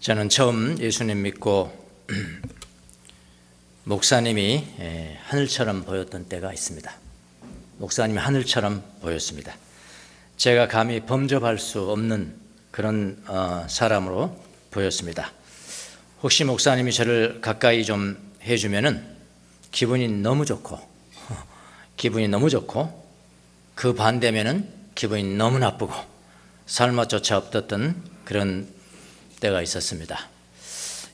저는 처음 예수님 믿고 목사님이 하늘처럼 보였던 때가 있습니다. 목사님이 하늘처럼 보였습니다. 제가 감히 범접할 수 없는 그런 사람으로 보였습니다. 혹시 목사님이 저를 가까이 좀 해주면은 기분이 너무 좋고 그 반대면은 기분이 너무 나쁘고 삶아조차 없었던 그런 때가 있었습니다.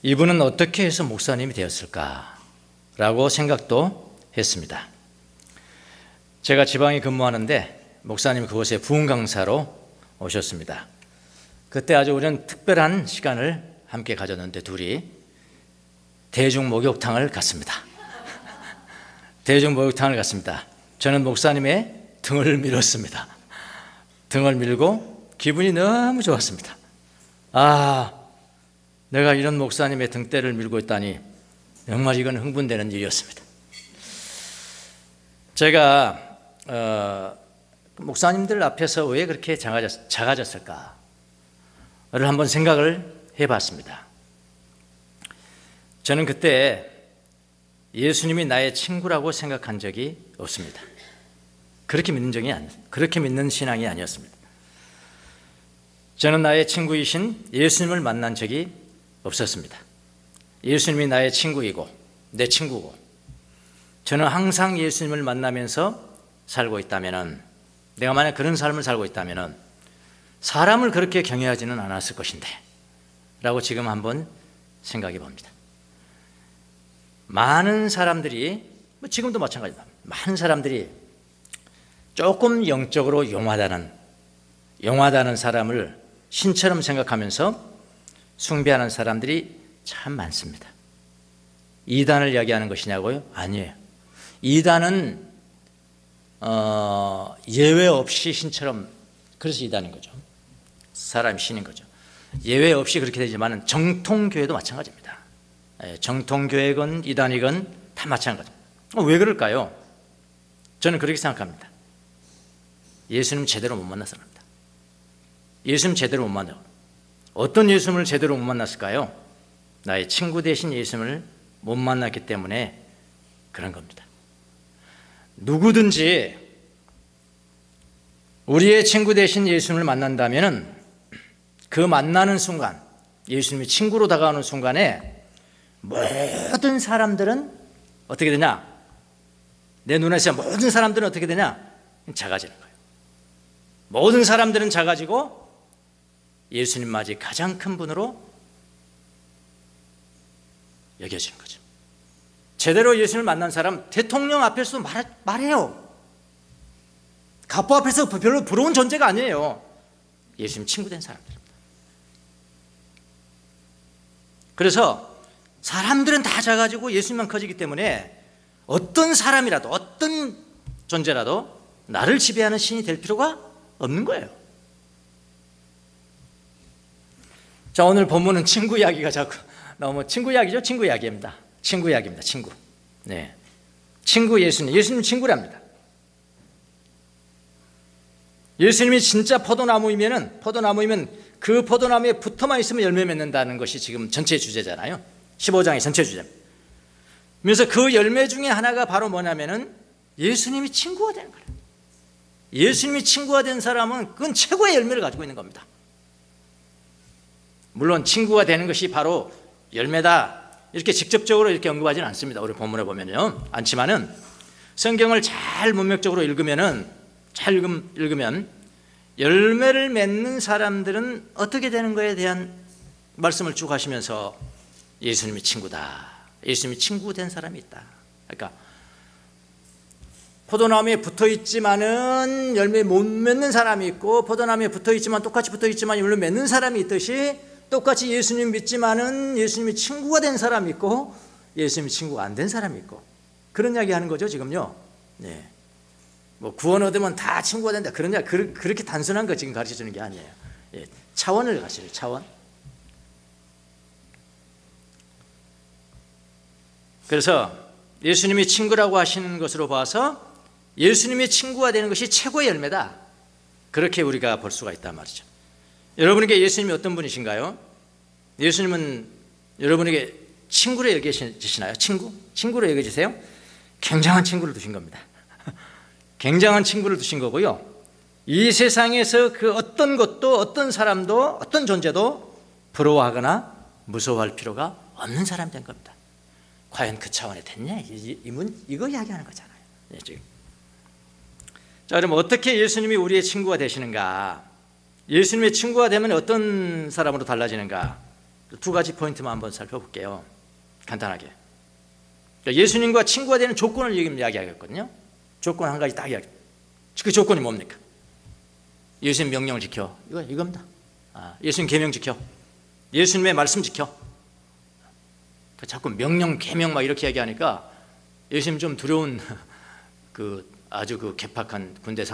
이분은 어떻게 해서 목사님이 되었을까라고 생각도 했습니다. 제가 지방에 근무하는데 목사님이 그곳에 부흥 강사로 오셨습니다. 그때 아주 우리는 특별한 시간을 함께 가졌는데 둘이 대중 목욕탕을 갔습니다. 대중 목욕탕을 갔습니다. 저는 목사님의 등을 밀었습니다. 등을 밀고 기분이 너무 좋았습니다. 내가 이런 목사님의 등대를 밀고 있다니 정말 이건 흥분되는 일이었습니다. 제가 목사님들 앞에서 왜 그렇게 작아졌을까를 한번 생각을 해봤습니다. 저는 그때 예수님이 나의 친구라고 생각한 적이 없습니다. 그렇게 믿는 신앙이 아니었습니다. 저는 나의 친구이신 예수님을 만난 적이 없었습니다. 예수님이 나의 친구이고 내 친구고 저는 항상 예수님을 만나면서 살고 있다면, 내가 만약 그런 삶을 살고 있다면 사람을 그렇게 경외하지는 않았을 것인데 라고 지금 한번 생각해 봅니다. 많은 사람들이, 지금도 마찬가지입니다. 많은 사람들이 조금 영적으로 용하다는 사람을 신처럼 생각하면서 숭배하는 사람들이 참 많습니다. 이단을 이야기하는 것이냐고요? 아니에요. 이단은 예외 없이 신처럼, 그래서 이단인 거죠. 사람이 신인 거죠. 예외 없이 그렇게 되지만 정통교회도 마찬가지입니다. 정통교회건 이단이건 다 마찬가지입니다. 왜 그럴까요? 저는 그렇게 생각합니다. 예수님 제대로 못 만나서 그럽니다. 예수님 제대로 못 만나고, 어떤 예수님을 제대로 못 만났을까요? 나의 친구 되신 예수님을 못 만났기 때문에 그런 겁니다. 누구든지 우리의 친구 되신 예수님을 만난다면 그 만나는 순간, 예수님이 친구로 다가오는 순간에 모든 사람들은 어떻게 되냐? 내 눈에서 모든 사람들은 어떻게 되냐? 작아지는 거예요. 모든 사람들은 작아지고 예수님 맞이 가장 큰 분으로 여겨지는 거죠. 제대로 예수님을 만난 사람, 대통령 앞에서도 말해요. 갑부 앞에서 별로 부러운 존재가 아니에요. 예수님 친구 된 사람들입니다. 그래서 사람들은 다 작아지고 예수님만 커지기 때문에 어떤 사람이라도, 어떤 존재라도 나를 지배하는 신이 될 필요가 없는 거예요. 자, 오늘 본문은 친구 이야기가 자꾸 나오면, 친구 이야기죠? 친구 이야기입니다. 친구 이야기입니다. 친구. 네. 친구 예수님 친구랍니다. 예수님이 진짜 포도나무이면 그 포도나무에 붙어만 있으면 열매 맺는다는 것이 지금 전체 주제잖아요. 15장의 전체 주제입니다. 그래서 그 열매 중에 하나가 바로 뭐냐면은 예수님이 친구가 되는 거예요. 예수님이 친구가 된 사람은 그건 최고의 열매를 가지고 있는 겁니다. 물론 친구가 되는 것이 바로 열매다 이렇게 직접적으로 이렇게 언급하지는 않습니다. 우리 본문에 보면요, 않지만은 성경을 잘 문맥적으로 읽으면 열매를 맺는 사람들은 어떻게 되는 거에 대한 말씀을 쭉 하시면서 예수님이 친구다, 예수님이 친구 된 사람이 있다. 그러니까 포도나무에 붙어있지만은 열매 못 맺는 사람이 있고, 포도나무에 똑같이 붙어있지만 열매 맺는 사람이 있듯이, 똑같이 예수님 믿지만은 예수님이 친구가 된 사람이 있고 예수님이 친구가 안 된 사람이 있고, 그런 이야기 하는 거죠 지금요. 네. 뭐 구원 얻으면 다 친구가 된다, 그런 이야기, 그렇게 단순한 거 지금 가르쳐 주는 게 아니에요. 예. 차원을 가시죠. 차원. 그래서 예수님이 친구라고 하시는 것으로 봐서 예수님이 친구가 되는 것이 최고의 열매다, 그렇게 우리가 볼 수가 있단 말이죠. 여러분에게 예수님이 어떤 분이신가요? 예수님은 여러분에게 친구로 여겨지시나요? 친구로 여겨지세요? 굉장한 친구를 두신 겁니다. 굉장한 친구를 두신 거고요. 이 세상에서 그 어떤 것도 어떤 사람도 어떤 존재도 부러워하거나 무서워할 필요가 없는 사람이 된 겁니다. 과연 그 차원에 됐냐? 이거 이야기하는 거잖아요. 지금. 자, 그럼 어떻게 예수님이 우리의 친구가 되시는가? 예수님의 친구가 되면 어떤 사람으로 달라지는가? 두 가지 포인트만 한번 살펴볼게요. 간단하게. 그러니까 예수님과 친구가 되는 조건을 이야기하겠거든요. 조건 한 가지 딱 이야기. 그 조건이 뭡니까? 예수님 명령을 지켜. 이겁니다. 예수님 계명 지켜. 예수님의 말씀 지켜. 자꾸 명령, 계명 막 이렇게 얘기하니까 예수님 좀 두려운 아주 괴팍한 군대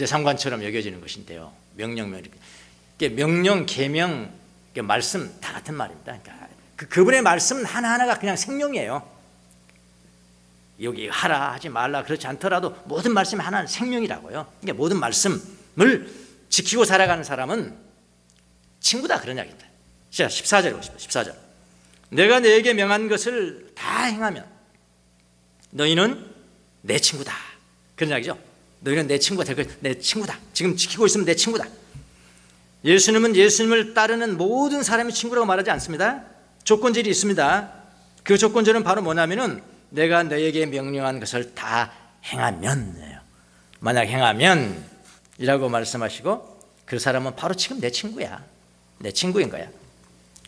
상관처럼 여겨지는 것인데요. 명령, 계명, 말씀 다 같은 말입니다. 그러니까 그분의 말씀 하나하나가 그냥 생명이에요. 여기 하라 하지 말라 그렇지 않더라도 모든 말씀이 하나는 생명이라고요. 그러니까 모든 말씀을 지키고 살아가는 사람은 친구다, 그런 이야기입니다. 자, 14절에 보십시오. 14절. 내가 너에게 명한 것을 다 행하면 너희는 내 친구다, 그런 이야기죠. 너희는 내 친구가 될 거야. 내 친구다. 지금 지키고 있으면 내 친구다. 예수님은 예수님을 따르는 모든 사람이 친구라고 말하지 않습니다. 조건절이 있습니다. 그 조건절은 바로 뭐냐면은 내가 너에게 명령한 것을 다 행하면, 만약 행하면 이라고 말씀하시고, 그 사람은 바로 지금 내 친구야. 내 친구인 거야.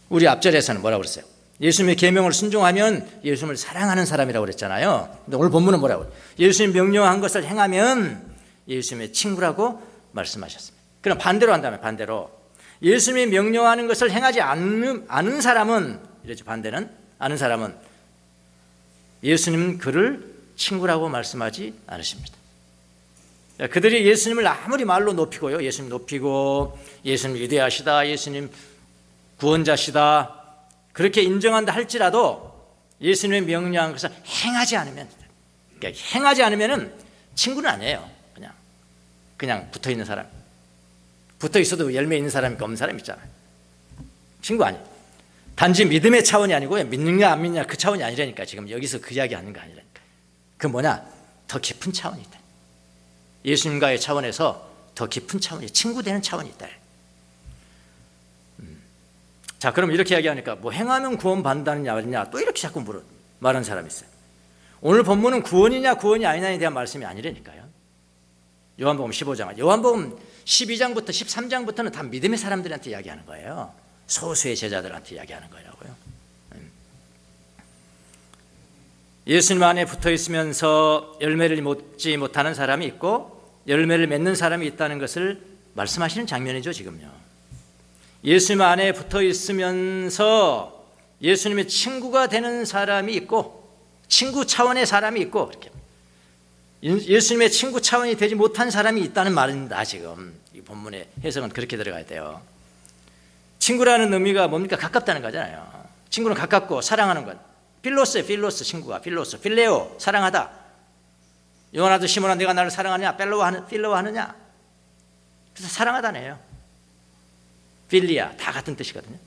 우리 앞절에서는 뭐라고 그랬어요? 예수님의 계명을 순종하면 예수님을 사랑하는 사람이라고 그랬잖아요. 근데 오늘 본문은 뭐라고 그래요? 예수님 명령한 것을 행하면 예수님의 친구라고 말씀하셨습니다. 그럼 반대로 한다면, 반대로 예수님이 명령하는 것을 행하지 않는 사람은, 이러죠. 반대는, 아는 사람은 예수님은 그를 친구라고 말씀하지 않으십니다. 그들이 예수님을 아무리 말로 높이고요, 예수님 높이고 예수님 위대하시다, 예수님 구원자시다 그렇게 인정한다 할지라도 예수님의 명령한 것을 행하지 않으면, 그러니까 행하지 않으면은 친구는 아니에요. 그냥 붙어 있는 사람. 붙어 있어도 열매 있는 사람이 없는 사람 있잖아요. 친구 아니에요. 단지 믿음의 차원이 아니고요, 믿느냐 안 믿느냐 그 차원이 아니라니까. 지금 여기서 그 이야기 하는 거 아니라니까. 그 뭐냐, 더 깊은 차원이 있다. 예수님과의 차원에서 더 깊은 차원이, 친구 되는 차원이 있다. 자, 그럼 이렇게 이야기하니까 뭐 행하면 구원 받는다느냐 아니냐 또 이렇게 자꾸 말하는 사람이 있어요. 오늘 본문은 구원이냐 구원이 아니냐에 대한 말씀이 아니라니까요. 요한복음 15장, 요한복음 12장부터 13장부터는 다 믿음의 사람들한테 이야기하는 거예요. 소수의 제자들한테 이야기하는 거라고요. 예수님 안에 붙어 있으면서 열매를 맺지 못하는 사람이 있고 열매를 맺는 사람이 있다는 것을 말씀하시는 장면이죠, 지금요. 예수님 안에 붙어 있으면서 예수님의 친구가 되는 사람이 있고 친구 차원의 사람이 있고, 이렇게 예수님의 친구 차원이 되지 못한 사람이 있다는 말입니다. 지금 이 본문의 해석은 그렇게 들어가야 돼요. 친구라는 의미가 뭡니까? 가깝다는 거잖아요. 친구는 가깝고 사랑하는 것. 필로스예요. 필로스, 친구가. 필로스, 필레오, 사랑하다. 요나도 시몬아 내가 나를 사랑하느냐? 필로우 하느냐? 그래서 사랑하다네요. 필리아, 다 같은 뜻이거든요.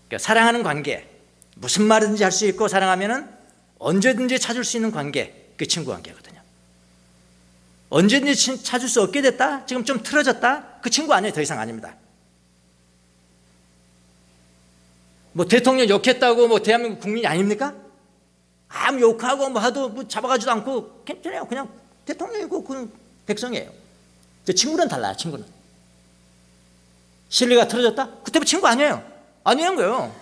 그러니까 사랑하는 관계, 무슨 말이든지 할 수 있고 사랑하면은 언제든지 찾을 수 있는 관계, 그 친구 관계거든요. 언제든지 찾을 수 없게 됐다? 지금 좀 틀어졌다? 그 친구 아니에요. 더 이상 아닙니다. 뭐 대통령 욕했다고 뭐 대한민국 국민이 아닙니까? 아무 욕하고 뭐 하도 뭐 잡아가지도 않고 괜찮아요. 그냥 대통령이고 그냥 백성이에요. 친구는 달라요. 친구는 신뢰가 틀어졌다? 그때부터 친구 아니에요. 아니라는 거예요.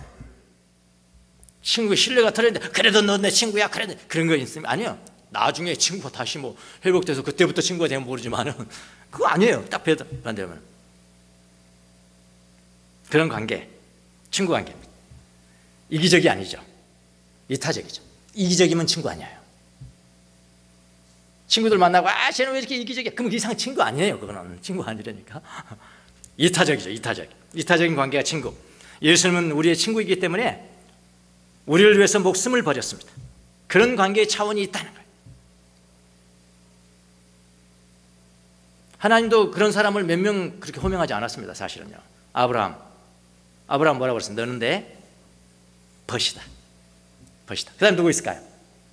친구 신뢰가 틀어졌는데 그래도 너 내 친구야, 그래도 그런 거 있으면 아니에요. 나중에 친구가 다시 뭐 회복돼서 그때부터 친구가 되면 모르지만은 그거 아니에요. 딱 반대하면 그런 관계, 친구 관계입니다. 이기적이 아니죠. 이타적이죠. 이기적이면 친구 아니에요. 친구들 만나고 쟤는 왜 이렇게 이기적이야? 그럼 이상 친구 아니에요. 그거는 친구 아니라니까. 이타적이죠. 이타적인 관계가 친구. 예수님은 우리의 친구이기 때문에 우리를 위해서 목숨을 버렸습니다. 그런 관계의 차원이 있다는 거예요. 하나님도 그런 사람을 몇 명 그렇게 호명하지 않았습니다. 사실은요. 아브라함 뭐라고 그랬어? 너는 내 벗이다. 벗이다. 그 다음 누구 있을까요?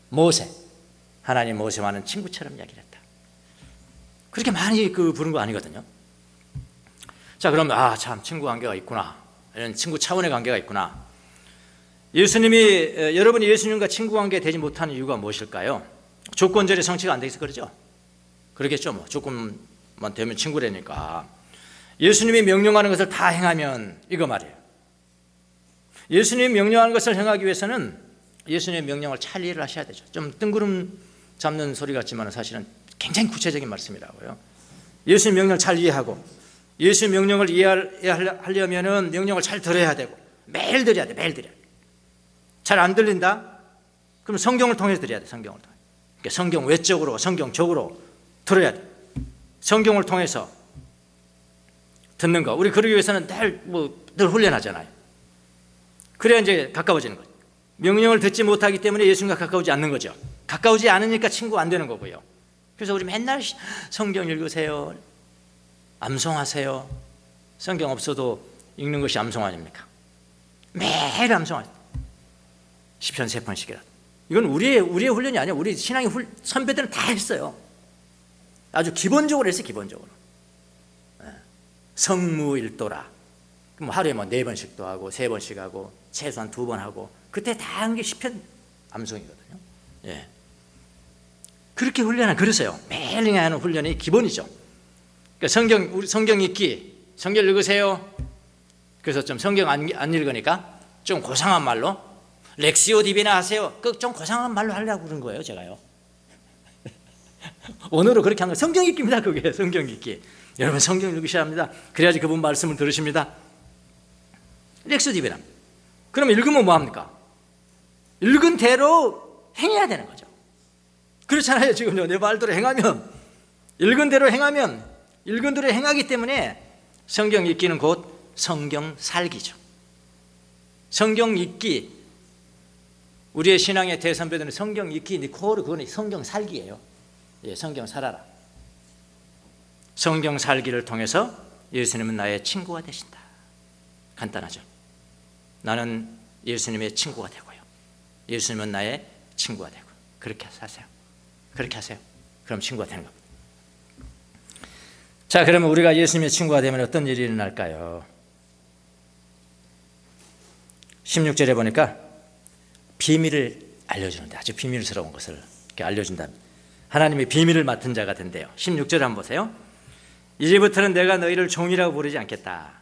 모세. 하나님 모세와는 친구처럼 이야기를 했다. 그렇게 많이 부른 거 아니거든요. 자, 그러면 참 친구 관계가 있구나. 이런 친구 차원의 관계가 있구나. 여러분이 예수님과 친구 관계 되지 못하는 이유가 무엇일까요? 조건절의 성취가 안 돼 있어 그러죠? 그러겠죠. 뭐 조건만 되면 친구라니까. 예수님이 명령하는 것을 다 행하면 이거 말이에요. 예수님이 명령하는 것을 행하기 위해서는 예수님의 명령을 잘 이해를 하셔야 되죠. 좀 뜬구름 잡는 소리 같지만 사실은 굉장히 구체적인 말씀이라고요. 예수님 명령을 잘 이해하고, 예수님 명령을 이해하려면 명령을 잘 들어야 되고, 매일 들어야 돼. 매일 들어야 돼. 잘 안 들린다? 그럼 성경을 통해서 들어야 돼. 성경을 통해. 그러니까 성경 외적으로, 성경적으로 들어야 돼. 성경을 통해서 듣는 거. 우리 그러기 위해서는 늘 훈련하잖아요. 그래야 이제 가까워지는 거죠. 명령을 듣지 못하기 때문에 예수님과 가까우지 않는 거죠. 가까우지 않으니까 친구가 안 되는 거고요. 그래서 우리 맨날 성경 읽으세요. 암송하세요. 성경 없어도 읽는 것이 암송 아닙니까? 매일 암송하세요. 시편 3편씩이라도. 이건 우리의 훈련이 아니에요. 우리 신앙의 선배들은 다 했어요. 아주 기본적으로 했어요. 기본적으로. 성무일도라. 하루에 4번씩도 하고 3번씩 하고 최소한 2번 하고 그때 다 한 게 시편 암송이거든요. 예. 그렇게 그랬어요. 매일 하는 훈련이 기본이죠. 그러니까 성경 읽기, 성경 읽으세요. 그래서 좀 성경 안 읽으니까 좀 고상한 말로 렉시오 디비나 하세요. 좀 고상한 말로 하려고 그런 거예요, 제가요. 오늘은 그렇게 한 거예요. 성경 읽기입니다, 그게. 성경 읽기. 여러분 성경 읽으셔야 합니다. 그래야지 그분 말씀을 들으십니다. 렉시오 디비나. 그럼 읽으면 뭐합니까? 읽은 대로 행해야 되는 거죠. 그렇잖아요. 지금요. 내 말대로 행하면, 읽은 대로 행하면, 읽은 대로 행하기 때문에 성경 읽기는 곧 성경 살기죠. 성경 읽기, 우리의 신앙의 대선배들은 성경 읽기, 그거는 성경 살기예요. 예, 성경 살아라. 성경 살기를 통해서 예수님은 나의 친구가 되신다. 간단하죠. 나는 예수님의 친구가 되고요. 예수님은 나의 친구가 되고. 그렇게 사세요. 그렇게 하세요. 그럼 친구가 되는 겁니다. 자, 그러면 우리가 예수님의 친구가 되면 어떤 일이 일어날까요? 16절에 보니까 비밀을 알려주는데, 아주 비밀스러운 것을 이렇게 알려준다. 하나님의 비밀을 맡은 자가 된대요. 16절 한번 보세요. 이제부터는 내가 너희를 종이라고 부르지 않겠다.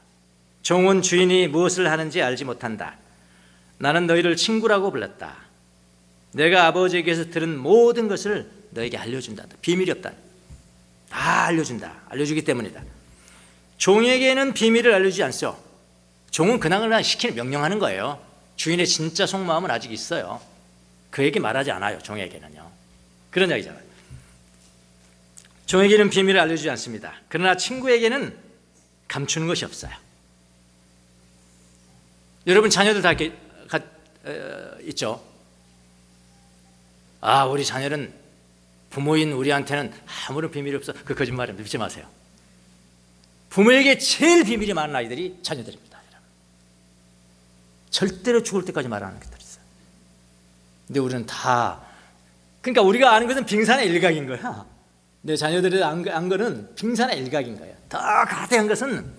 종은 주인이 무엇을 하는지 알지 못한다. 나는 너희를 친구라고 불렀다. 내가 아버지에게서 들은 모든 것을 너에게 알려준다. 비밀이 없다. 다 알려준다. 알려주기 때문이다. 종에게는 비밀을 알려주지 않죠. 종은 그냥 시키는 명령하는 거예요. 주인의 진짜 속마음은 아직 있어요. 그에게 말하지 않아요. 종에게는요. 그런 이야기잖아요. 종에게는 비밀을 알려주지 않습니다. 그러나 친구에게는 감추는 것이 없어요. 여러분 자녀들 다 이렇게 있죠. 우리 자녀는 부모인 우리한테는 아무런 비밀이 없어. 그 거짓말입니다. 믿지 마세요. 부모에게 제일 비밀이 많은 아이들이 자녀들입니다. 절대로 죽을 때까지 말하는 것들이 있어요. 근데 우리는 그러니까 우리가 아는 것은 빙산의 일각인 거야. 내 자녀들이 안 거는 빙산의 일각인 거예요. 더 가득한 것은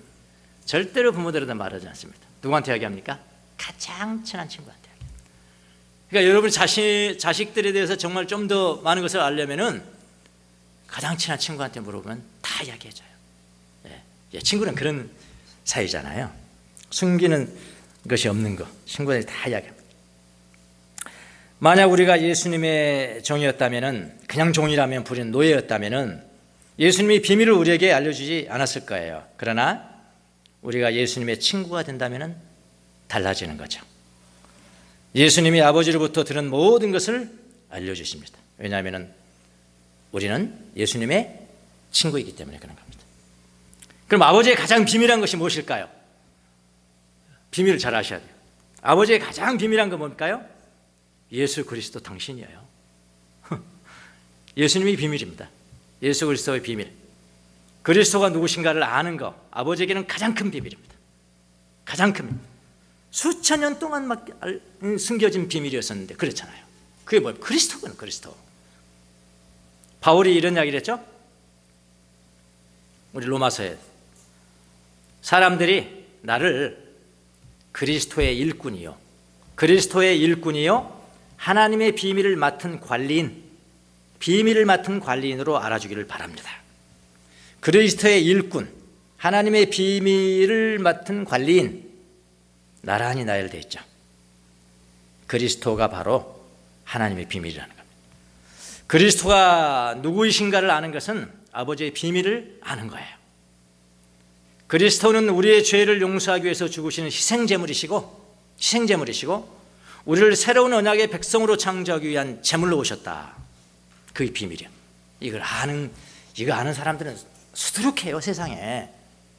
절대로 부모들한테 말하지 않습니다. 누구한테 이야기합니까? 가장 친한 친구한테. 그러니까 여러분 자식들에 대해서 정말 좀 더 많은 것을 알려면은 가장 친한 친구한테 물어보면 다 이야기해줘요. 예, 친구는 그런 사이잖아요. 숨기는 것이 없는 거. 친구들이 다 이야기합니다. 만약 우리가 예수님의 종이었다면은, 그냥 종이라면 부린 노예였다면은 예수님이 비밀을 우리에게 알려주지 않았을 거예요. 그러나 우리가 예수님의 친구가 된다면은 달라지는 거죠. 예수님이 아버지로부터 들은 모든 것을 알려주십니다. 왜냐하면 우리는 예수님의 친구이기 때문에 그런 겁니다. 그럼 아버지의 가장 비밀한 것이 무엇일까요? 비밀을 잘 아셔야 돼요. 아버지의 가장 비밀한 건 뭘까요? 예수 그리스도 당신이에요. 예수님이 비밀입니다. 예수 그리스도의 비밀. 그리스도가 누구신가를 아는 거, 아버지에게는 가장 큰 비밀입니다. 가장 큽니다. 수천 년 동안 막 숨겨진 비밀이었었는데 그렇잖아요. 그게 뭐예요? 그리스도는 그리스도. 바울이 이런 이야기를 했죠. 우리 로마서에 사람들이 나를 그리스도의 일꾼이요, 그리스도의 일꾼이요 하나님의 비밀을 맡은 관리인, 비밀을 맡은 관리인으로 알아주기를 바랍니다. 그리스도의 일꾼, 하나님의 비밀을 맡은 관리인, 나란히 나열되어 있죠. 그리스도가 바로 하나님의 비밀이라는 겁니다. 그리스도가 누구이신가를 아는 것은 아버지의 비밀을 아는 거예요. 그리스도는 우리의 죄를 용서하기 위해서 죽으시는 희생제물이시고 우리를 새로운 언약의 백성으로 창조하기 위한 제물로 오셨다. 그게 비밀이에요. 이거 아는 사람들은 수두룩해요. 세상에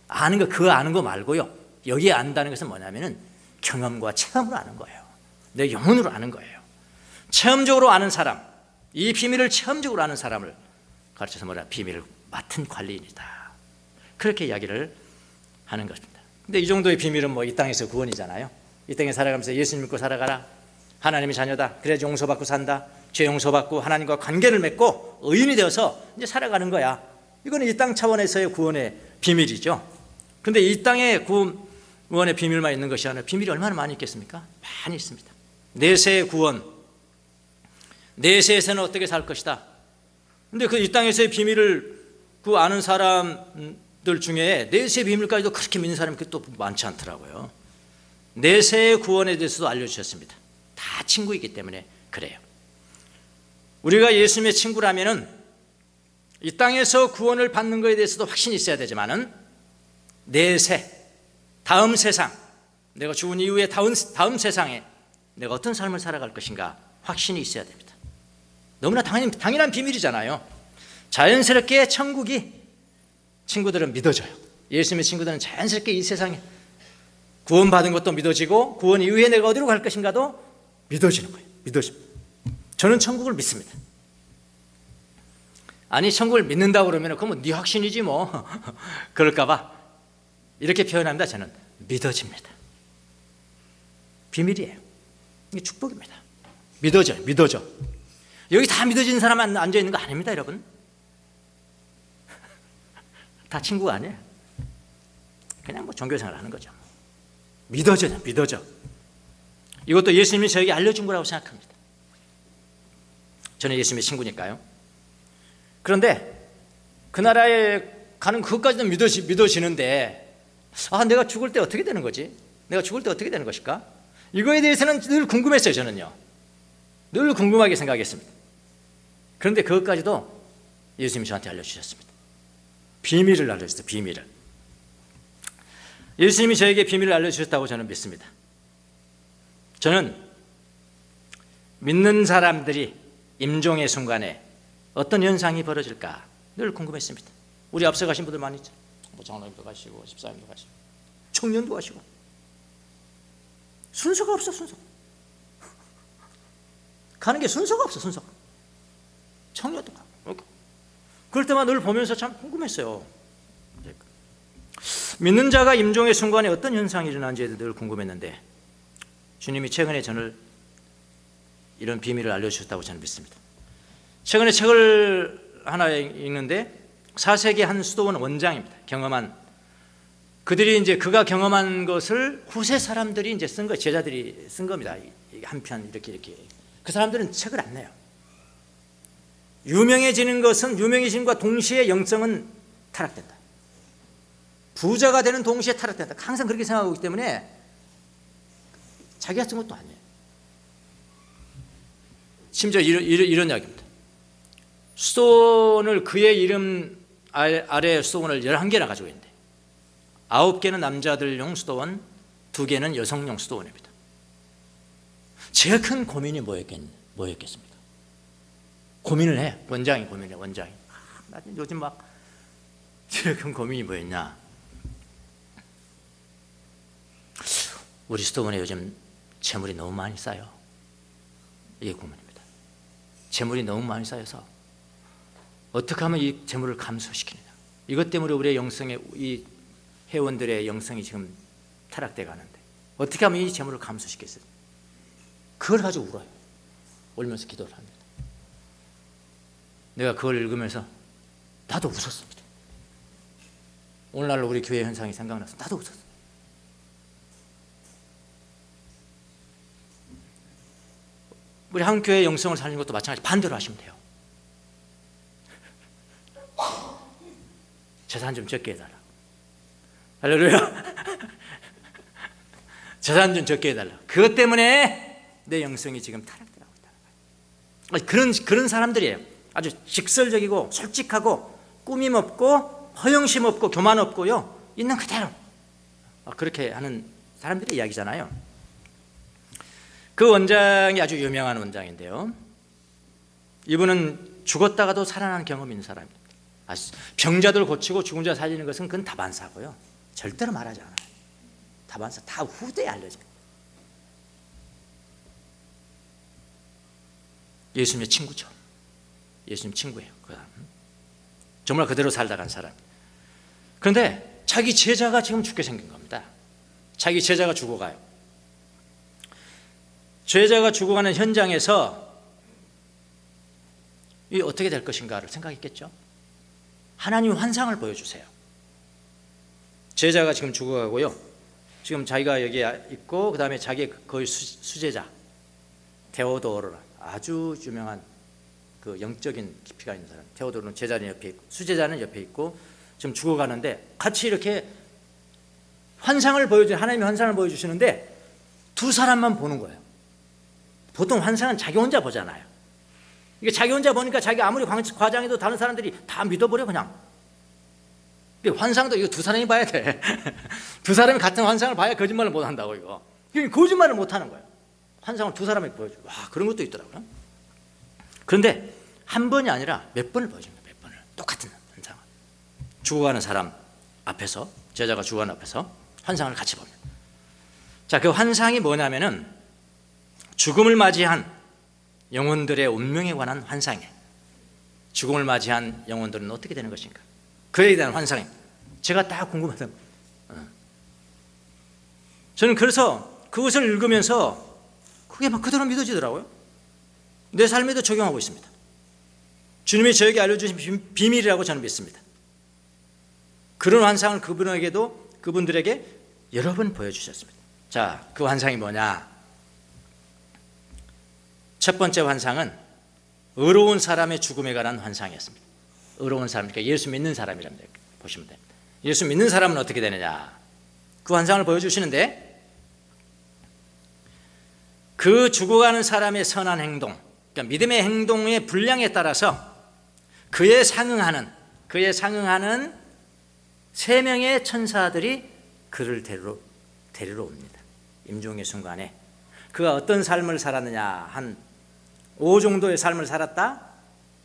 아는 거, 그거 아는 거 말고요, 여기에 안다는 것은 뭐냐면은 경험과 체험으로 아는 거예요. 내 영혼으로 아는 거예요. 체험적으로 아는 사람, 이 비밀을 체험적으로 아는 사람을 가르쳐서 뭐라, 비밀을 맡은 관리인이다, 그렇게 이야기를 하는 것입니다. 근데 이 정도의 비밀은 뭐 이 땅에서 구원이잖아요. 이 땅에 살아가면서 예수 믿고 살아가라, 하나님의 자녀다, 그래야지 용서받고 산다, 죄 용서받고 하나님과 관계를 맺고 의인이 되어서 이제 살아가는 거야. 이거는 이 땅 차원에서의 구원의 비밀이죠. 근데 이 땅의 구원의 비밀만 있는 것이 아니라 비밀이 얼마나 많이 있겠습니까? 많이 있습니다. 내세의 구원, 내세에서는 어떻게 살 것이다. 근데 그 이 땅에서의 비밀을 그 아는 사람들 중에 내세의 비밀까지도 그렇게 믿는 사람이 또 많지 않더라고요. 내세의 구원에 대해서도 알려주셨습니다. 다 친구이기 때문에 그래요. 우리가 예수님의 친구라면은 이 땅에서 구원을 받는 것에 대해서도 확신이 있어야 되지만은 내세, 다음 세상, 내가 죽은 이후에 다음 세상에 내가 어떤 삶을 살아갈 것인가 확신이 있어야 됩니다. 너무나 당연한 비밀이잖아요. 자연스럽게 천국이 친구들은 믿어져요. 예수님의 친구들은 자연스럽게 이 세상에 구원받은 것도 믿어지고 구원 이후에 내가 어디로 갈 것인가도 믿어지는 거예요. 믿어집니다. 저는 천국을 믿습니다. 아니, 천국을 믿는다고 그러면 그건 네 확신이지 뭐 그럴까 봐 이렇게 표현합니다. 저는 믿어집니다. 비밀이에요. 이게 축복입니다. 믿어져. 여기 다 믿어지는 사람 앉아있는 거 아닙니다, 여러분. 다 친구가 아니에요. 그냥 뭐 종교생활 하는 거죠. 믿어져. 이것도 예수님이 저에게 알려준 거라고 생각합니다. 저는 예수님의 친구니까요. 그런데 그 나라에 가는 그것까지도 믿어지는데, 내가 죽을 때 어떻게 되는 거지? 내가 죽을 때 어떻게 되는 것일까? 이거에 대해서는 늘 궁금했어요. 저는요, 늘 궁금하게 생각했습니다. 그런데 그것까지도 예수님이 저한테 알려주셨습니다. 비밀을 알려주셨어요. 비밀을. 예수님이 저에게 비밀을 알려주셨다고 저는 믿습니다. 저는 믿는 사람들이 임종의 순간에 어떤 현상이 벌어질까 늘 궁금했습니다. 우리 앞서 가신 분들 많이 있죠. 뭐 장로님도 가시고 집사님도 가시고 청년도 가시고 순서가 없어. 가는 게 순서가 없어. 청년도 가고. 그럴 때만 늘 보면서 참 궁금했어요. 믿는 자가 임종의 순간에 어떤 현상이 일어나는지에 늘 궁금했는데 주님이 최근에 저를 이런 비밀을 알려주셨다고 저는 믿습니다. 최근에 책을 하나 읽는데 4세기 한 수도원 원장입니다. 경험한, 그들이 이제 그가 경험한 것을 후세 사람들이 이제 쓴 거, 제자들이 쓴 겁니다. 한 편 이렇게. 그 사람들은 책을 안 내요. 유명해지는 것은, 유명해짐과 동시에 영성은 타락된다. 부자가 되는 동시에 타락된다. 항상 그렇게 생각하고 있기 때문에 자기가 쓴 것도 아니에요. 심지어 이런 이야기입니다. 수도원을, 그의 이름 아래 수도원을 11개나 가지고 있는데 9개는 남자들용 수도원, 2개는 여성용 수도원입니다. 제일 큰 고민이 뭐였겠습니까? 고민을 해. 원장이 고민해. 나 요즘 막 제일 큰 고민이 뭐였냐? 우리 수도원에 요즘 재물이 너무 많이 쌓여. 이게 고민입니다. 재물이 너무 많이 쌓여서 어떻게 하면 이 재물을 감소시키느냐. 이것 때문에 우리의 영성의, 이 회원들의 영성이 지금 타락돼 가는데 어떻게 하면 이 재물을 감수시켰어요? 그걸 가지고 울어요. 울면서 기도를 합니다. 내가 그걸 읽으면서 나도 웃었습니다. 오늘날 우리 교회 현상이 생각나서 나도 웃었어요. 우리 한국교회 영성을 살리는 것도 마찬가지 반대로 하시면 돼요. 재산 좀 적게 해달라. 할렐루야. 재산 좀 적게 해달라. 그것 때문에 내 영성이 지금 타락되고 있다는 거예요. 그런 사람들이에요. 아주 직설적이고 솔직하고 꾸밈 없고 허영심 없고 교만 없고요, 있는 그대로 그렇게 하는 사람들의 이야기잖아요. 그 원장이 아주 유명한 원장인데요, 이분은 죽었다가도 살아난 경험이 있는 사람입니다. 병자들 고치고 죽은 자 살리는 것은 그건 다반사고요, 절대로 말하지 않아요. 다반사, 다 후대에 알려져요. 예수님의 친구죠. 예수님 친구예요. 그 사람 정말 그대로 살다 간 사람. 그런데 자기 제자가 지금 죽게 생긴 겁니다. 자기 제자가 죽어가요. 제자가 죽어가는 현장에서 이 어떻게 될 것인가를 생각했겠죠. 하나님 환상을 보여주세요. 제자가 지금 죽어가고요, 지금 자기가 여기 있고 그 다음에 자기의 거의 수제자 데오도르, 아주 유명한 그 영적인 깊이가 있는 사람, 데오도르는 제자는 옆에 있고 수제자는 옆에 있고 지금 죽어가는데 같이 이렇게 환상을 하나님이 환상을 보여주시는데 두 사람만 보는 거예요. 보통 환상은 자기 혼자 보잖아요. 이게 자기 혼자 보니까 자기 아무리 과장해도 다른 사람들이 다 믿어버려 그냥. 환상도 이거 두 사람이 봐야 돼. 두 사람이 같은 환상을 봐야 거짓말을 못 한다고 이거. 거짓말을 못 하는 거예요. 환상을 두 사람이 보여줘. 와, 그런 것도 있더라고요. 그런데 한 번이 아니라 몇 번을 보여줍니다. 몇 번을. 똑같은 환상을. 죽어가는 사람 앞에서, 제자가 죽어가는 앞에서 환상을 같이 봅니다. 자, 그 환상이 뭐냐면은 죽음을 맞이한 영혼들의 운명에 관한 환상이에요. 죽음을 맞이한 영혼들은 어떻게 되는 것인가, 그에 대한 환상입니다. 제가 딱 궁금하다. 저는 그래서 그것을 읽으면서 그게 막 그대로 믿어지더라고요. 내 삶에도 적용하고 있습니다. 주님이 저에게 알려주신 비밀이라고 저는 믿습니다. 그런 환상을 그분들에게 여러 번 보여주셨습니다. 자, 그 환상이 뭐냐? 첫 번째 환상은 의로운 사람의 죽음에 관한 환상이었습니다. 의로운 사람, 그러니까 예수 믿는 사람이랍니다. 보시면 됩니다. 예수 믿는 사람은 어떻게 되느냐? 그 환상을 보여주시는데, 그 죽어가는 사람의 선한 행동, 그러니까 믿음의 행동의 분량에 따라서 그에 상응하는 세 명의 천사들이 그를 데리러 옵니다. 임종의 순간에 그가 어떤 삶을 살았느냐, 한 5 정도의 삶을 살았다?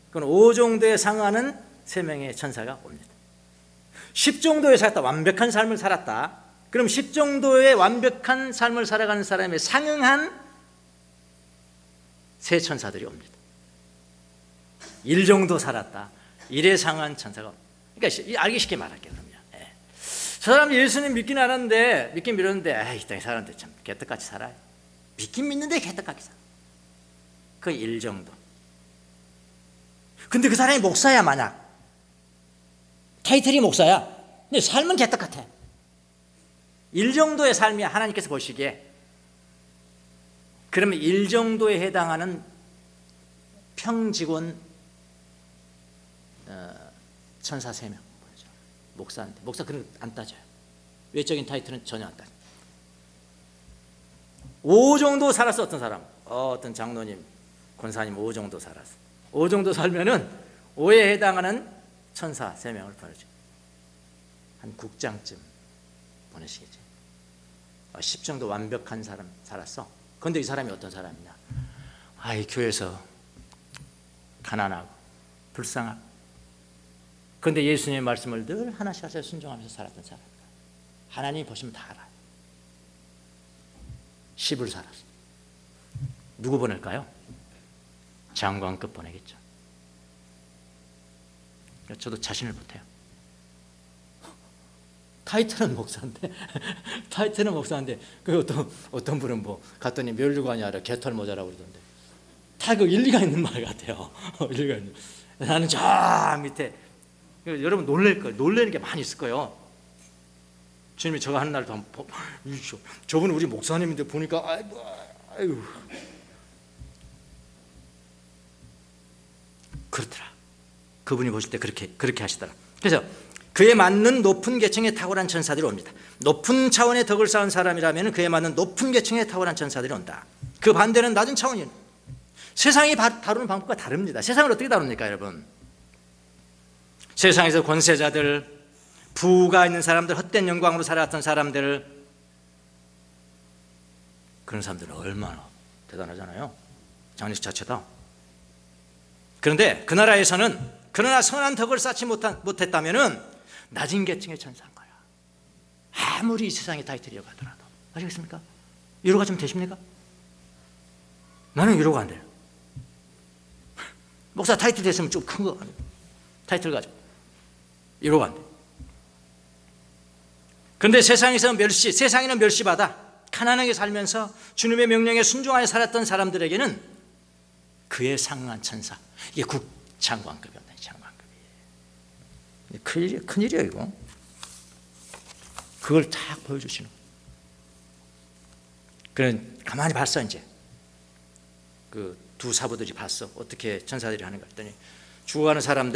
그건 5 정도에 상응하는 3명의 천사가 옵니다. 10 정도에 살았다, 완벽한 삶을 살았다. 그럼 10 정도의 완벽한 삶을 살아가는 사람에 상응한 3 천사들이 옵니다. 1 정도 살았다, 1에 상응한 천사가 옵니다. 그러니까 알기 쉽게 말할게요. 그러면 저 사람 예수님 믿긴 알았는데, 믿긴 믿었는데, 이 사람들 참 개떡같이 살아요. 믿긴 믿는데 개떡같이 살아. 그 1 정도. 근데 그 사람이 목사야, 만약 타이틀이 목사야, 근데 삶은 개떡같아. 1 정도의 삶이 하나님께서 보시기에, 그러면 1 정도에 해당하는 평직원 천사 3명. 목사인데, 목사 그런 거 안 따져요. 외적인 타이틀은 전혀 안 따져요. 5 정도 살았어. 어떤 사람, 어떤 장로님, 권사님 5 정도 살았어. 5 정도 살면은 5에 해당하는 천사 3명을 보내줘. 한 국장쯤 보내시겠지. 10 정도 완벽한 사람 살았어. 그런데 이 사람이 어떤 사람이냐? 이 교회에서 가난하고 불쌍하고, 그런데 예수님의 말씀을 늘 하나씩 하나씩 순종하면서 살았던 사람입니다. 하나님이 보시면 다 알아요. 10을 살았어. 누구 보낼까요? 장관급 보내겠죠. 저도 자신을 못해요. 타이틀은 목사인데 타이틀은 목사인데 그 어떤 분은 뭐 갔더니 멸류관이 아니라 개털 모자라고 그러던데 다 그 일리가 있는 말 같아요. 일리가 있는. 나는 저 밑에 여러분 놀랄 거예요. 놀라는 게 많이 있을 거예요. 주님이 저거 하는 날도 한번 저분 우리 목사님인데 보니까 아이고 그렇더라. 그분이 보실 때 그렇게 하시더라. 그래서 그에 맞는 높은 계층에 탁월한 천사들이 옵니다. 높은 차원의 덕을 쌓은 사람이라면 그에 맞는 높은 계층에 탁월한 천사들이 온다. 그 반대는 낮은 차원이에요. 세상이 다루는 방법과 다릅니다. 세상을 어떻게 다룹니까, 여러분? 세상에서 권세자들, 부가 있는 사람들, 헛된 영광으로 살아왔던 사람들, 그런 사람들은 얼마나 대단하잖아요. 장례식 자체다. 그런데 그 나라에서는 그러나 선한 덕을 쌓지 못했다면 낮은 계층의 천사인 거야. 아무리 이 세상의 타이틀이라고 하더라도. 아시겠습니까? 위로가 좀 되십니까? 나는 위로가 안 돼요. 목사 타이틀 됐으면 좀 큰 거 아니에요. 타이틀 가지고 위로가 안 돼. 그런데 세상에는 멸시받아 가난하게 살면서 주님의 명령에 순종하여 살았던 사람들에게는 그에 상응한 천사, 이게 국장관급이었다. 장관급이에요. 큰일이에요 이거. 그걸 딱 보여주시는 거예요. 그런 가만히 봤어. 이제 그 두 사부들이 봤어. 어떻게 천사들이 하는가 했더니 죽어가는 사람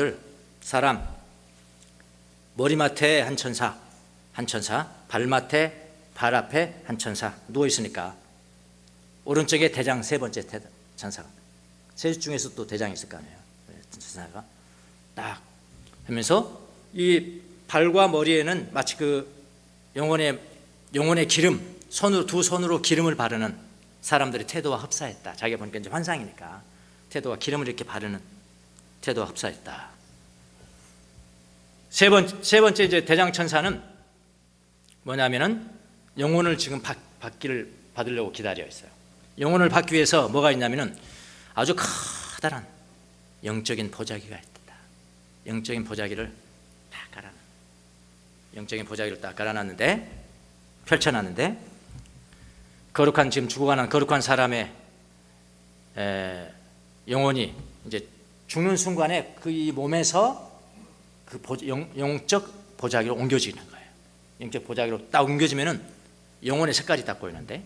머리맡에 한 천사, 발맡에 발 앞에 한 천사 누워 있으니까 오른쪽에 대장 세 번째 천사가, 셋 중에서 또 대장이 있을 거 아니에요. 천사가 딱 하면서 이 발과 머리에는 마치 그 영혼의 기름, 두 손으로 기름을 바르는 사람들의 태도와 흡사했다. 자기가 보니까 이제 환상이니까 태도와 기름을 이렇게 바르는 태도와 흡사했다. 세 번째 이제 대장 천사는 뭐냐면은 영혼을 지금 받으려고 기다려 있어요. 영혼을 받기 위해서 뭐가 있냐면은 아주 커다란 영적인 보자기가 있다. 영적인 보자기를 딱 깔아놨는데, 펼쳐놨는데, 지금 죽어가는 거룩한 사람의 영혼이 이제 죽는 순간에 그 이 몸에서 그 영적 보자기로 옮겨지는 거예요. 영적 보자기로 딱 옮겨지면은 영혼의 색깔이 딱 보이는데,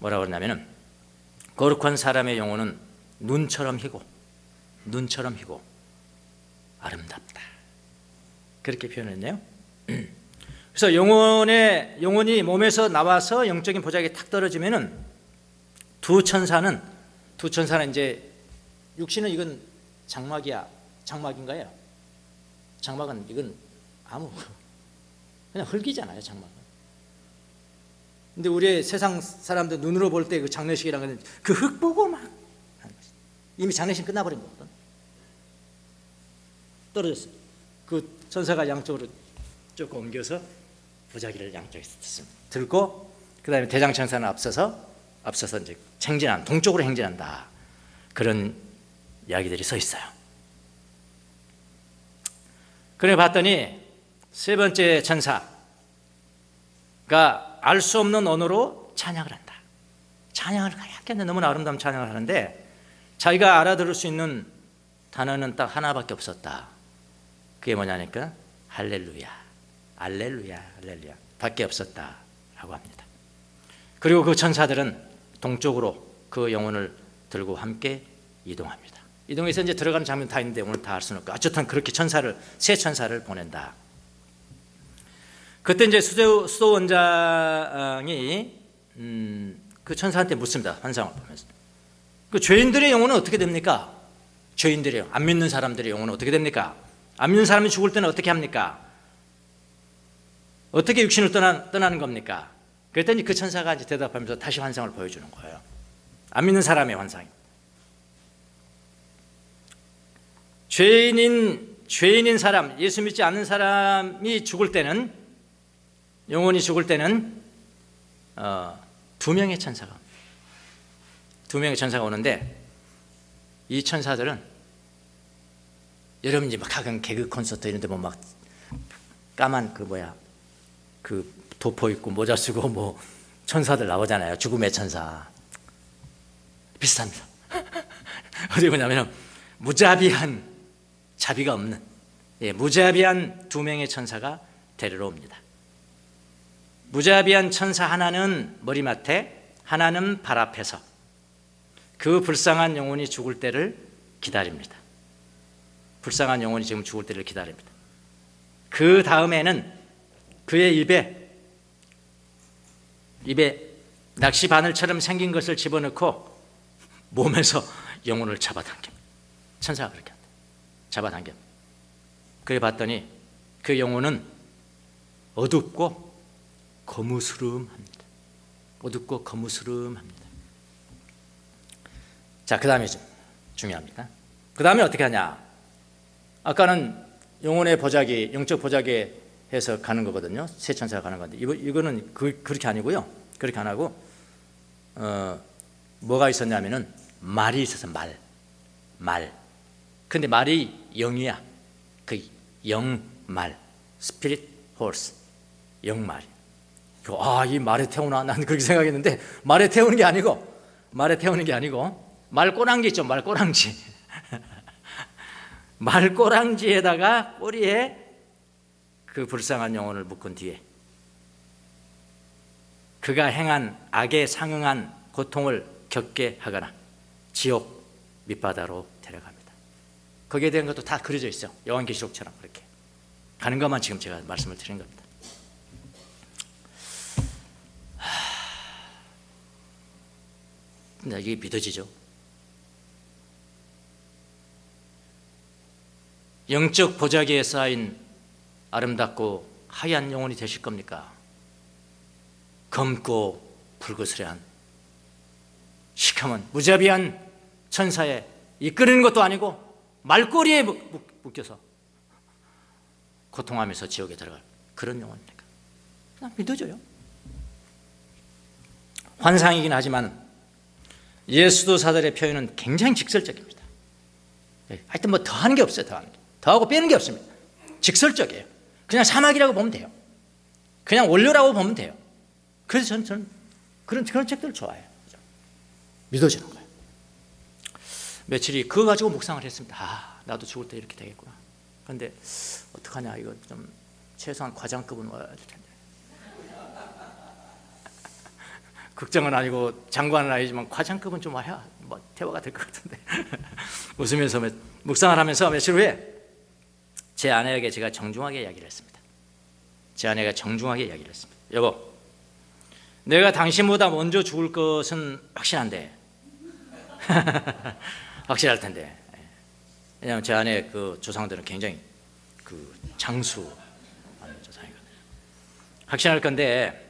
뭐라고 그러냐면은 거룩한 사람의 영혼은 눈처럼 희고 아름답다. 그렇게 표현했네요. 그래서 영혼이 몸에서 나와서 영적인 보자기에 탁 떨어지면은 두 천사는 이제 육신은 이건 장막인가요? 장막은 이건 그냥 흙이잖아요, 장막은. 근데 우리의 세상 사람들 눈으로 볼 때 그 장례식이라는 그 흙 보고 막 하는 거지. 이미 장례식 끝나버린 거거든. 떨어졌어요. 그 천사가 양쪽으로 조금 옮겨서 보자기를 양쪽에 들고, 그 다음에 대장천사는 앞서서 이제 동쪽으로 행진한다. 그런 이야기들이 써 있어요. 그래 봤더니 세 번째 천사가 알 수 없는 언어로 찬양을 한다. 찬양을 하얗게 너무나 아름다운 찬양을 하는데 자기가 알아들을 수 있는 단어는 딱 하나밖에 없었다. 그게 뭐냐니까 할렐루야 밖에 없었다라고 합니다. 그리고 그 천사들은 동쪽으로 그 영혼을 들고 함께 이동합니다. 이동해서 이제 들어가는 장면 다 있는데 오늘 다 알 수는 없고, 어쨌든 그렇게 세 천사를 보낸다. 그때 이제 수도 원장이 그 천사한테 묻습니다. 환상을 보면서 그 죄인들의 영혼은 어떻게 됩니까? 안 믿는 사람들의 영혼은 어떻게 됩니까? 안 믿는 사람이 죽을 때는 어떻게 합니까? 어떻게 육신을 떠나는 겁니까? 그랬더니 그 천사가 이제 대답하면서 다시 환상을 보여주는 거예요. 안 믿는 사람의 환상이. 죄인인 사람, 예수 믿지 않는 사람이 죽을 때는, 영혼이 죽을 때는 두 명의 천사가 오는데, 이 천사들은 여러분 이제 막 가끔 개그 콘서트 이런 데 보면 막 까만 그 그 도포 입고 모자 쓰고 뭐 천사들 나오잖아요. 죽음의 천사. 비슷합니다. 어디 보냐면 무자비한, 자비가 없는, 무자비한 두 명의 천사가 데리러 옵니다. 무자비한 천사 하나는 머리맡에, 하나는 발 앞에서 그 불쌍한 영혼이 죽을 때를 기다립니다. 불쌍한 영혼이 지금 죽을 때를 기다립니다. 그 다음에는 그의 입에 낚시 바늘처럼 생긴 것을 집어넣고 몸에서 영혼을 잡아당깁니다. 천사가 그렇게 한다. 잡아당겨. 그래 봤더니 그 영혼은 어둡고 거무스름합니다. 어둡고 거무스름합니다. 자, 그 다음이 좀 중요합니다. 그 다음에 어떻게 하냐? 아까는 영혼의 보자기, 영적 보자기에 해서 가는 거거든요. 세 천사가 가는 건데 이거는 그렇게 아니고요. 그렇게 안 하고 뭐가 있었냐면은 말이 있어서 말. 근데 말이 영이야. 그 영말, 스피릿 호스, 영말. 이 말에 태우나? 난 그렇게 생각했는데 말에 태우는 게 아니고 말꼬랑지 있죠. 말꼬랑지. 말꼬랑지에다가 꼬리에 그 불쌍한 영혼을 묶은 뒤에 그가 행한 악에 상응한 고통을 겪게 하거나 지옥 밑바다로 데려갑니다. 거기에 대한 것도 다 그려져 있어요. 요한계시록처럼 그렇게 가는 것만 지금 제가 말씀을 드린 겁니다. 근데 이게 믿어지죠? 영적 보자기에 쌓인 아름답고 하얀 영혼이 되실 겁니까? 검고 불그스레한 시커먼 무자비한 천사에 이끄는 것도 아니고 말꼬리에 묶여서 고통하면서 지옥에 들어갈 그런 영혼입니까? 그냥 믿어져요. 환상이긴 하지만 예수도사들의 표현은 굉장히 직설적입니다. 하여튼 뭐 더하는 게 없어요. 더하고 빼는 게 없습니다. 직설적이에요. 그냥 사막이라고 보면 돼요. 그냥 원료라고 보면 돼요. 그래서 저는 그런 책들을 좋아해요. 믿어지는 거예요. 며칠이 그거 가지고 묵상을 했습니다. 나도 죽을 때 이렇게 되겠구나. 그런데 어떡하냐, 이거 좀 최소한 과장급은 와야 될 텐데. 극장은 아니고 장관은 아니지만 과장급은 좀 와야 뭐 대화가 될 것 같은데. 웃으면서 묵상을 하면서 며칠 후에 제 아내에게 제가 정중하게 이야기를 했습니다. 제 아내가 정중하게 이야기를 했습니다. 여보, 내가 당신보다 먼저 죽을 것은 확실한데 확실할 텐데. 왜냐하면 제 아내 그 조상들은 굉장히 그 장수하는 조상이거든요. 확실할 건데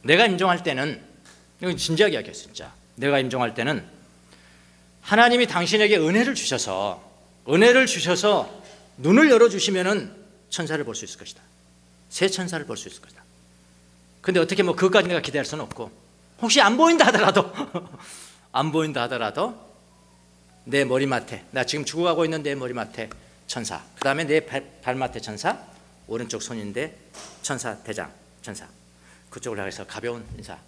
내가 임종할 때는, 이건 진지하게 이야기했어요. 진짜 내가 임종할 때는 하나님이 당신에게 은혜를 주셔서 눈을 열어주시면은 천사를 볼 수 있을 것이다. 새 천사를 볼 수 있을 것이다. 근데 어떻게 뭐 그것까지 내가 기대할 수는 없고, 혹시 안 보인다 하더라도 내 머리맡에, 나 지금 죽어가고 있는 내 머리맡에 천사, 그 다음에 내 발맡에 천사, 오른쪽 손인데 천사, 대장 천사, 그쪽을 향해서 가벼운 인사.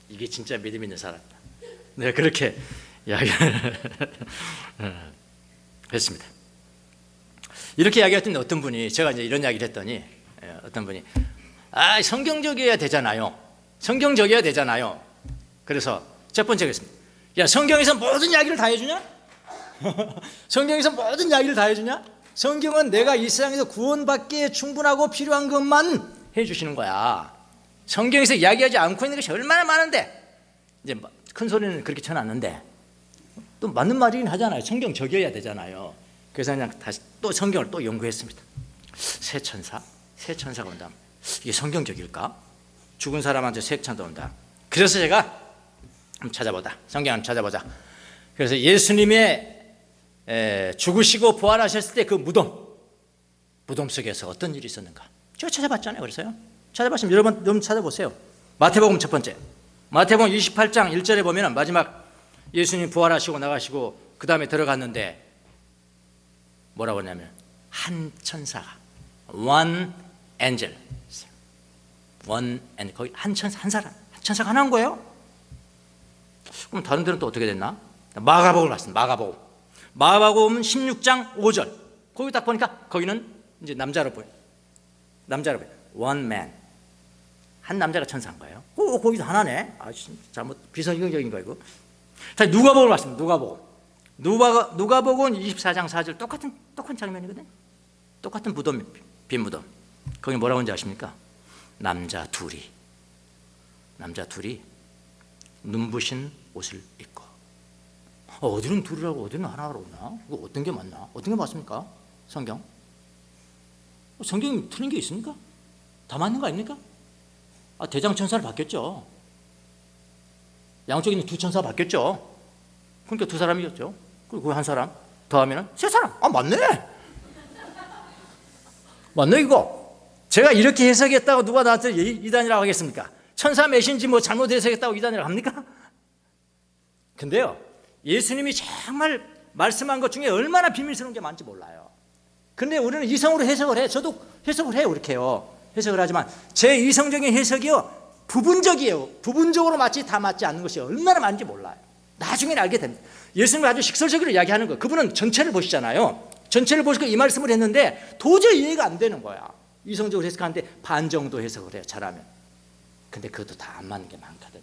이게 진짜 믿음 있는 사람이다. 내가 그렇게 이야기를 했습니다. 이렇게 이야기했더니 어떤 분이, 제가 이제 이런 이야기를 했더니 어떤 분이 성경적이어야 되잖아요. 그래서 첫 번째가 있습니다. 야, 성경에서 모든 이야기를 다 해주냐? 성경은 내가 이 세상에서 구원받기에 충분하고 필요한 것만 해주시는 거야. 성경에서 이야기하지 않고 있는 것이 얼마나 많은데, 이제 큰 소리는 그렇게 쳐놨는데 또 맞는 말이긴 하잖아요. 성경적이어야 되잖아요. 그래서 그냥 다시 또 성경을 또 연구했습니다. 새 천사가 온다. 이게 성경적일까? 죽은 사람한테 새 천사가 온다. 그래서 제가 성경 한번 찾아보자. 그래서 예수님의 죽으시고 부활하셨을 때 그 무덤 속에서 어떤 일이 있었는가 제가 찾아봤잖아요. 그래서요, 찾아봤으면 여러분 찾아보세요. 마태복음 첫 번째, 마태복음 28장 1절에 보면 마지막 예수님 부활하시고 나가시고 그 다음에 들어갔는데 뭐라고 하냐면 한 천사가, one angel, one and 거기 한 천사, 한 사람, 한 천사가 하나인 거예요. 그럼 다른 데는 또 어떻게 됐나? 마가복음을 봤습니다. 마가복음은 16장 5절. 거기 딱 보니까 거기는 이제 남자로 보여. one man. 한 남자가 천사인 거예요. 거기도 하나네. 아, 잘못 비성경적인 거 이거. 자, 누가복음을 봤습니다. 누가복음은 24장 4절 똑같은 장면이거든. 똑같은 무덤, 빈 무덤. 거기 뭐라고 하는지 아십니까? 남자 둘이 눈부신 옷을 입고. 어디는 둘이라고 어디는 하나라고 그러나? 이거 어떤 게 맞나? 어떤 게 맞습니까? 성경이 틀린 게 있습니까? 다 맞는 거 아닙니까? 대장천사를 바뀌었죠. 양쪽에 있는 두 천사가 바뀌었죠. 그러니까 두 사람이었죠. 그리고 한 사람 더하면 세 사람. 맞네. 맞네 이거. 제가 이렇게 해석했다고 누가 나한테 이단이라고 하겠습니까? 천사 몇인지 뭐 잘못 해석했다고 이단이라고 합니까? 근데요, 예수님이 정말 말씀한 것 중에 얼마나 비밀스러운 게 많은지 몰라요. 근데 우리는 이성으로 해석을 해. 저도 해석을 해요. 이렇게요. 해석을 하지만 제 이성적인 해석이요, 부분적이에요. 부분적으로 다 맞지 않는 것이 얼마나 많은지 몰라요. 나중에 알게 됩니다. 예수님이 아주 식설적으로 이야기하는 거예요. 그분은 전체를 보시잖아요. 전체를 보시고 이 말씀을 했는데 도저히 이해가 안 되는 거야. 이성적으로 해석하는데 반 정도 해석을 해요, 잘하면. 근데 그것도 다 안 맞는 게 많거든요.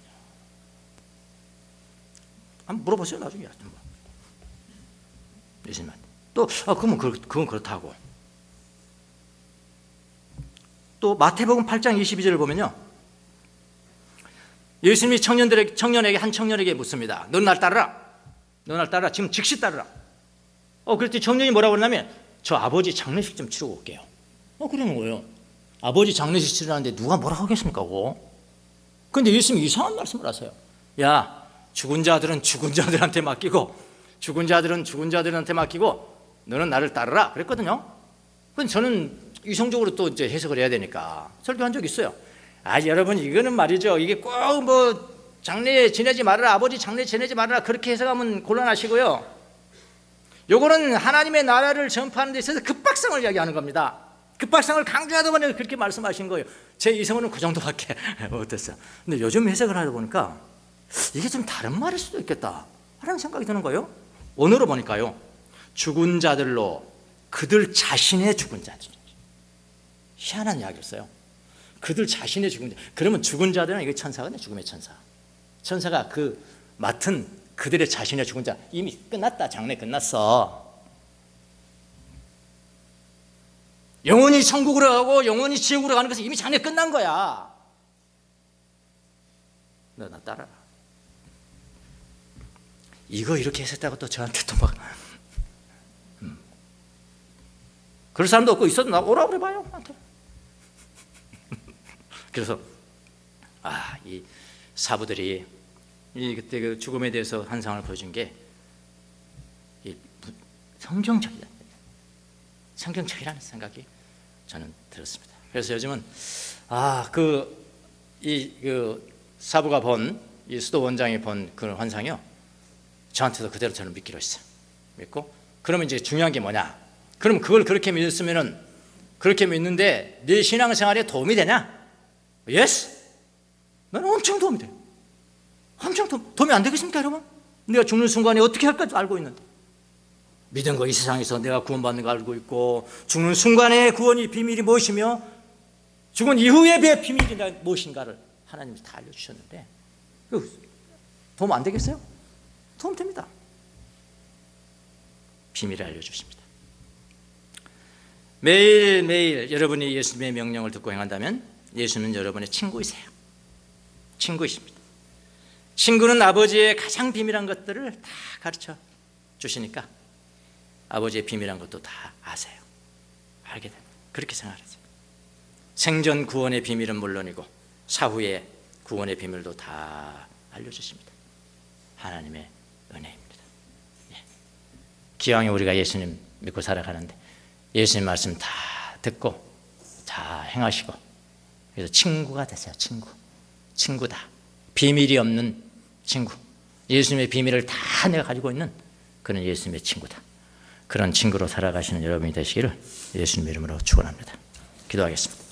한번 물어보세요, 나중에. 예수님한테. 또 그건 그렇다고. 또 마태복음 8장 22절을 보면요, 예수님이 한 청년에게 묻습니다. 넌 날 따르라. 지금 즉시 따르라. 그랬더니 청년이 뭐라고 그러냐면, 저 아버지 장례식 좀 치르고 올게요. 그러는 거예요. 아버지 장례식 치르는데 누가 뭐라고 하겠습니까? 그런데 예수님이 이상한 말씀을 하세요. 야, 죽은 자들은 죽은 자들한테 맡기고 너는 나를 따르라 그랬거든요. 그런데 저는 이성적으로 또 이제 해석을 해야 되니까 설교한 적 있어요. 여러분, 이거는 말이죠, 이게 꼭 장례 지내지 말아라, 아버지 장례 지내지 말아라, 그렇게 해석하면 곤란하시고요. 요거는 하나님의 나라를 전파하는 데 있어서 급박성을 이야기하는 겁니다. 급박성을 강조하다 보니 그렇게 말씀하신 거예요. 제 이성으로는 그 정도밖에 못했어요. 근데 요즘 해석을 하다 보니까 이게 좀 다른 말일 수도 있겠다 하는 생각이 드는 거예요. 언어로 보니까요, 죽은 자들로 그들 자신의 죽은 자들. 희한한 이야기를 써요. 그들 자신의 죽은 자. 그러면 죽은 자들은 이게 천사거든요. 죽음의 천사. 천사가 맡은 그들의 자신의 죽은 자. 이미 끝났다. 장례 끝났어. 영원히 천국으로 가고 영원히 지옥으로 가는 것은 이미 장례 끝난 거야. 너 나 따라라. 이거 이렇게 했었다고 또 저한테 또 막 그럴 사람도 없고 있어도 나 오라고 그래봐요. 나한테. 그래서 이 사부들이 그때 그 죽음에 대해서 환상을 보여준 게 성경적이라는 생각이 저는 들었습니다. 그래서 요즘은 그 사부가 본 이 수도 원장이 본 그런 환상이요, 저한테도 그대로 저는 믿기로 했어요. 믿고 그러면 이제 중요한 게 뭐냐? 그럼 그걸 그렇게 믿었으면은 그렇게 믿는데 네 신앙생활에 도움이 되냐? 예스. 나는 엄청 도움이 돼요. 엄청 도움이 안 되겠습니까, 여러분? 내가 죽는 순간에 어떻게 할까 알고 있는데, 믿은 거 이 세상에서 내가 구원받는 거 알고 있고, 죽는 순간의 구원이 비밀이 무엇이며 죽은 이후의 비밀이 무엇인가를 하나님이 다 알려주셨는데 도움 안 되겠어요? 도움 됩니다. 비밀을 알려주십니다. 매일매일 여러분이 예수님의 명령을 듣고 행한다면 예수는 여러분의 친구이세요. 친구이십니다. 친구는 아버지의 가장 비밀한 것들을 다 가르쳐 주시니까 아버지의 비밀한 것도 다 아세요. 알게 됩니다. 그렇게 생각하세요. 생전 구원의 비밀은 물론이고 사후의 구원의 비밀도 다 알려주십니다. 하나님의 은혜입니다. 기왕에 우리가 예수님 믿고 살아가는데 예수님 말씀 다 듣고 다 행하시고, 그래서 친구가 되세요. 친구다. 비밀이 없는 친구. 예수님의 비밀을 다 내가 가지고 있는 그는 예수님의 친구다. 그런 친구로 살아가시는 여러분이 되시기를 예수님 이름으로 축원합니다. 기도하겠습니다.